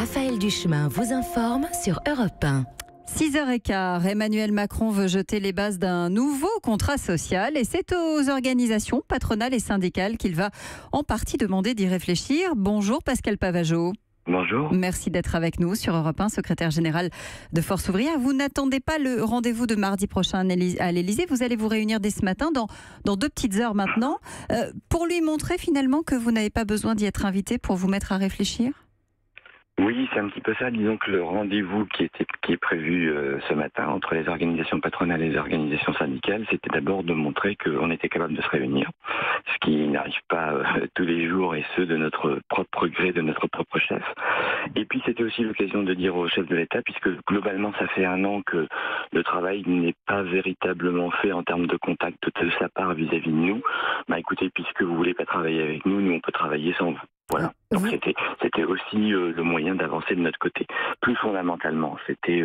Raphaël Duchemin vous informe sur Europe 1. 6h15, Emmanuel Macron veut jeter les bases d'un nouveau contrat social et c'est aux organisations patronales et syndicales qu'il va en partie demander d'y réfléchir. Bonjour Pascal Pavageau. Bonjour. Merci d'être avec nous sur Europe 1, secrétaire général de Force ouvrière. Vous n'attendez pas le rendez-vous de mardi prochain à l'Élysée. Vous allez vous réunir dès ce matin, dans 2 petites heures maintenant, pour lui montrer finalement que vous n'avez pas besoin d'y être invité pour vous mettre à réfléchir. Oui, c'est un petit peu ça. Disons que le rendez-vous qui est prévu ce matin entre les organisations patronales et les organisations syndicales, c'était d'abord de montrer qu'on était capable de se réunir, ce qui n'arrive pas tous les jours et ce de notre propre gré, de notre propre chef. Et puis c'était aussi l'occasion de dire au chef de l'État, puisque globalement ça fait 1 an que le travail n'est pas véritablement fait en termes de contact de sa part vis-à-vis de nous. Bah écoutez, puisque vous voulez pas travailler avec nous, nous on peut travailler sans vous. Voilà. Donc c'était aussi le moyen d'avancer de notre côté. Plus fondamentalement, c'était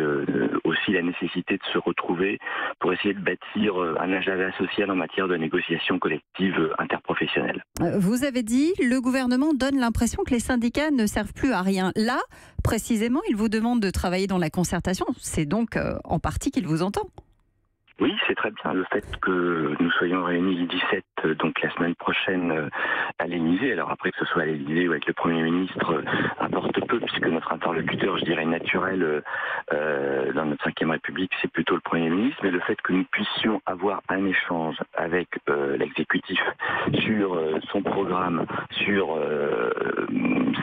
aussi la nécessité de se retrouver pour essayer de bâtir un agenda social en matière de négociation collective interprofessionnelle. Vous avez dit, le gouvernement donne l'impression que les syndicats ne servent plus à rien. Là, précisément, il vous demande de travailler dans la concertation. C'est donc en partie qu'il vous entend. Oui, c'est très bien. Le fait que nous soyons réunis le 17, donc la semaine prochaine, à l'Élysée, alors après que ce soit à l'Élysée ou avec le Premier ministre, importe peu, puisque notre interlocuteur, je dirais, naturel dans notre 5e République, c'est plutôt le Premier ministre, mais le fait que nous puissions avoir un échange avec l'exécutif sur son programme, sur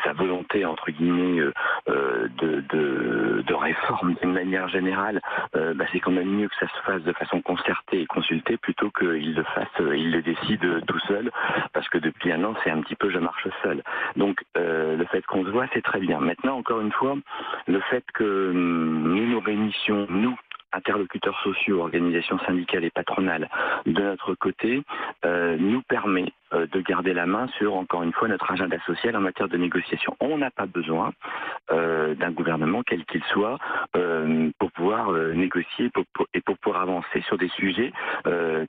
sa volonté, entre guillemets, de réforme d'une manière générale, c'est quand même mieux que ça se fasse de façon concertée et consultée plutôt qu'il le décide tout seul, parce que depuis 1 an, c'est un petit peu je marche seul. Donc le fait qu'on se voit, c'est très bien. Maintenant, encore une fois, le fait que nous réunissions, nous, interlocuteurs sociaux, organisations syndicales et patronales, de notre côté, nous permet de garder la main sur, encore une fois, notre agenda social en matière de négociation. On n'a pas besoin d'un gouvernement, quel qu'il soit, pour pouvoir négocier et pour pouvoir avancer sur des sujets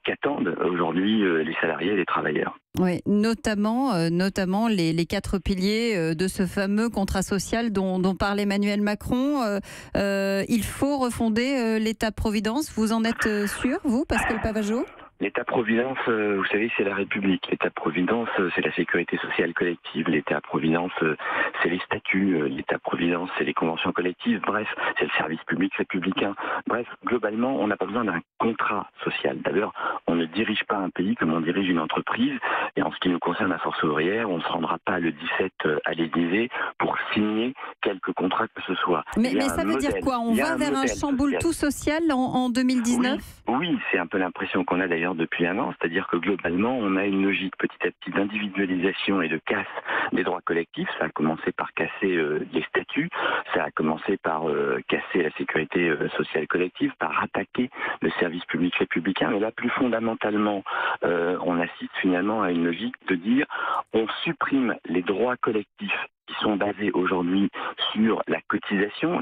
qu'attendent aujourd'hui les salariés et les travailleurs. Oui, notamment les 4 piliers de ce fameux contrat social dont parle Emmanuel Macron. Il faut refonder l'État-providence. Vous en êtes sûr, vous, Pascal Pavageau ? L'État-providence, vous savez, c'est la République. L'État-providence, c'est la sécurité sociale collective. L'État-providence, c'est les statuts. L'État-providence, c'est les conventions collectives. Bref, c'est le service public républicain. Bref, globalement, on n'a pas besoin d'un contrat social. D'ailleurs, on ne dirige pas un pays comme on dirige une entreprise. Et en ce qui nous concerne à Force ouvrière, on ne se rendra pas le 17 à l'Élysée pour signer quelques contrats que ce soit. Mais ça veut dire quoi ? On va vers un chamboule tout social en 2019 ? Oui, c'est un peu l'impression qu'on a d'ailleurs depuis 1 an, c'est-à-dire que globalement, on a une logique petit à petit d'individualisation et de casse des droits collectifs. Ça a commencé par casser les statuts, ça a commencé par casser la sécurité sociale collective, par attaquer le service public républicain. Mais là, plus fondamentalement, on assiste finalement à une logique de dire on supprime les droits collectifs qui sont basés aujourd'hui sur la cotisation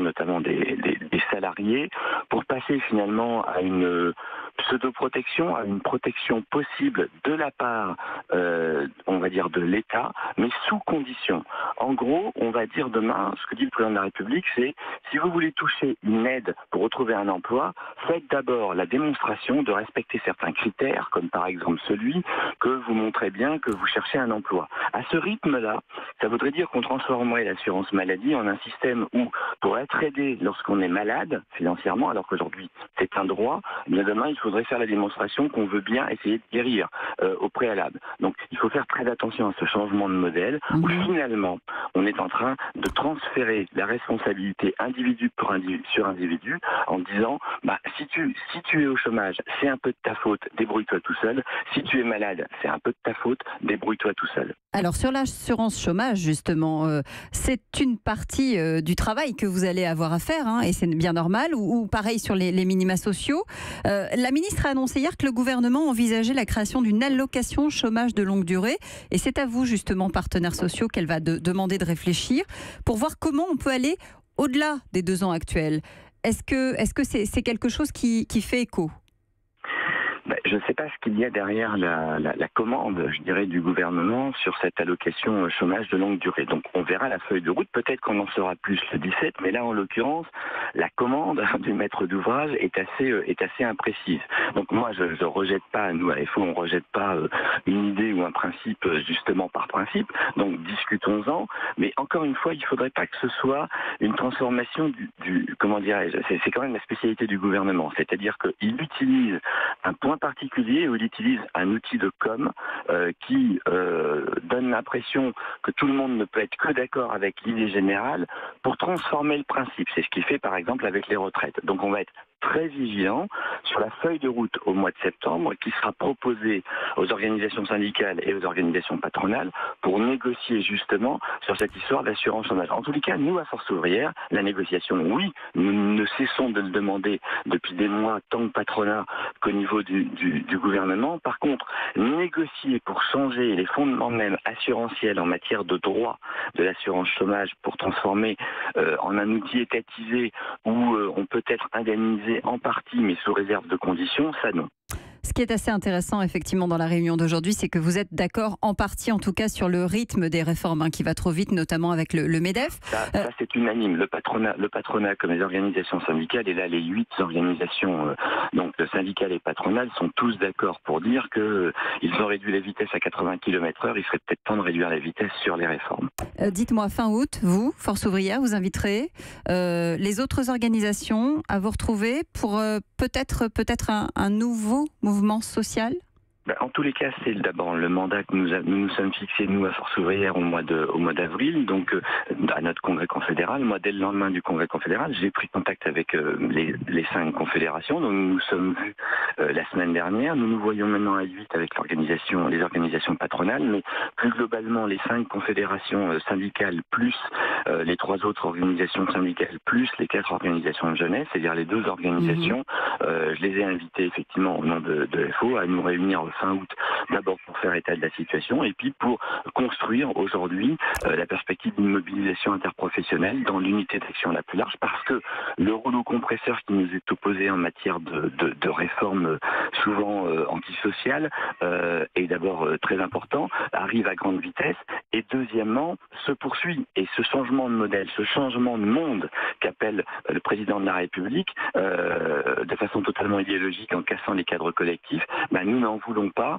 notamment des salariés, pour passer finalement à une pseudo-protection, à une protection possible de la part, on va dire, de l'État, mais sous condition. En gros, on va dire demain, ce que dit le président de la République, c'est si vous voulez toucher une aide pour retrouver un emploi, faites d'abord la démonstration de respecter certains critères, comme par exemple celui que vous montrez bien que vous cherchez un emploi. À ce rythme-là, ça voudrait dire qu'on transformerait l'assurance maladie en un système où, pour être aidé lorsqu'on est malade financièrement, alors qu'aujourd'hui c'est un droit, bien demain il faudrait faire la démonstration qu'on veut bien essayer de guérir au préalable. Donc il faut faire très attention à ce changement de modèle où finalement on est en train de transférer la responsabilité individu sur individu en disant si tu es au chômage, c'est un peu de ta faute, débrouille-toi tout seul. Si tu es malade, c'est un peu de ta faute, débrouille-toi tout seul. Alors sur l'assurance chômage, justement, c'est une partie du travail que vous allez avoir à faire, et c'est bien normal, ou pareil sur les minima sociaux. La ministre a annoncé hier que le gouvernement envisageait la création d'une allocation chômage de longue durée, et c'est à vous justement, partenaires sociaux, qu'elle va demander de réfléchir pour voir comment on peut aller au-delà des 2 ans actuels. Est-ce que c'est quelque chose qui fait écho ? Je ne sais pas ce qu'il y a derrière la commande, je dirais, du gouvernement sur cette allocation chômage de longue durée. Donc on verra la feuille de route, peut-être qu'on en saura plus le 17, mais là en l'occurrence, la commande du maître d'ouvrage est assez imprécise. Donc moi je rejette pas, nous à FO on rejette pas une idée ou un principe justement par principe, donc discutons-en, mais encore une fois il ne faudrait pas que ce soit une transformation du comment dirais-je, c'est quand même la spécialité du gouvernement, c'est-à-dire qu'il utilise un point particulier où il utilise un outil de com qui donne l'impression que tout le monde ne peut être que d'accord avec l'idée générale pour transformer le principe. C'est ce qu'il fait par exemple avec les retraites. Donc on va être très vigilant sur la feuille de route au mois de septembre qui sera proposée aux organisations syndicales et aux organisations patronales pour négocier justement sur cette histoire d'assurance chômage. En tous les cas, nous, à Force ouvrière, la négociation, oui, nous ne cessons de le demander depuis des mois, tant au patronat qu'au niveau du gouvernement. Par contre, négocier pour changer les fondements même assurantiels en matière de droit de l'assurance chômage pour transformer en un outil étatisé où on peut être indemnisé en partie, mais sous réserve de conditions, ça non. Ce qui est assez intéressant, effectivement, dans la réunion d'aujourd'hui, c'est que vous êtes d'accord, en partie en tout cas, sur le rythme des réformes qui va trop vite, notamment avec le MEDEF. Ça c'est unanime. Le patronat comme les organisations syndicales, et là les 8 organisations donc syndicales et patronales sont tous d'accord pour dire qu'ils ont réduit la vitesse à 80 km/h. Il serait peut-être temps de réduire la vitesse sur les réformes. Dites-moi, fin août, vous, Force ouvrière, vous inviterez les autres organisations à vous retrouver pour peut-être un nouveau mouvement social? En tous les cas, c'est d'abord le mandat que nous sommes fixés, nous, à Force ouvrière, au mois d'avril, donc à notre congrès confédéral. Moi, dès le lendemain du congrès confédéral, j'ai pris contact avec les 5 confédérations, donc nous nous sommes vus la semaine dernière. Nous nous voyons maintenant à 8 avec les organisations patronales, mais plus globalement, les 5 confédérations syndicales, plus les 3 autres organisations syndicales, plus les 4 organisations de jeunesse, c'est-à-dire les 2 organisations. Je les ai invités, effectivement, au nom de FO, à nous réunir fin août, d'abord pour faire état de la situation et puis pour construire aujourd'hui la perspective d'une mobilisation interprofessionnelle dans l'unité d'action la plus large, parce que le rouleau compresseur qui nous est opposé en matière de réformes souvent antisociales est d'abord très important, arrive à grande vitesse et deuxièmement se poursuit. Et ce changement de modèle, ce changement de monde qu'appelle le président de la République de façon totalement idéologique en cassant les cadres collectifs, nous n'en voulons pas,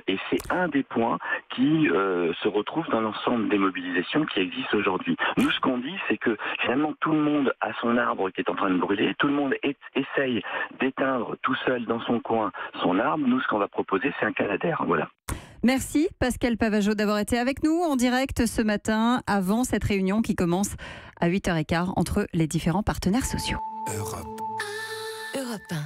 et c'est un des points qui se retrouve dans l'ensemble des mobilisations qui existent aujourd'hui. Nous, ce qu'on dit, c'est que finalement tout le monde a son arbre qui est en train de brûler, tout le monde essaye d'éteindre tout seul dans son coin son arbre. Nous, ce qu'on va proposer, c'est un canadair. Voilà. Merci Pascal Pavageau d'avoir été avec nous en direct ce matin avant cette réunion qui commence à 8h15 entre les différents partenaires sociaux. Europe 1.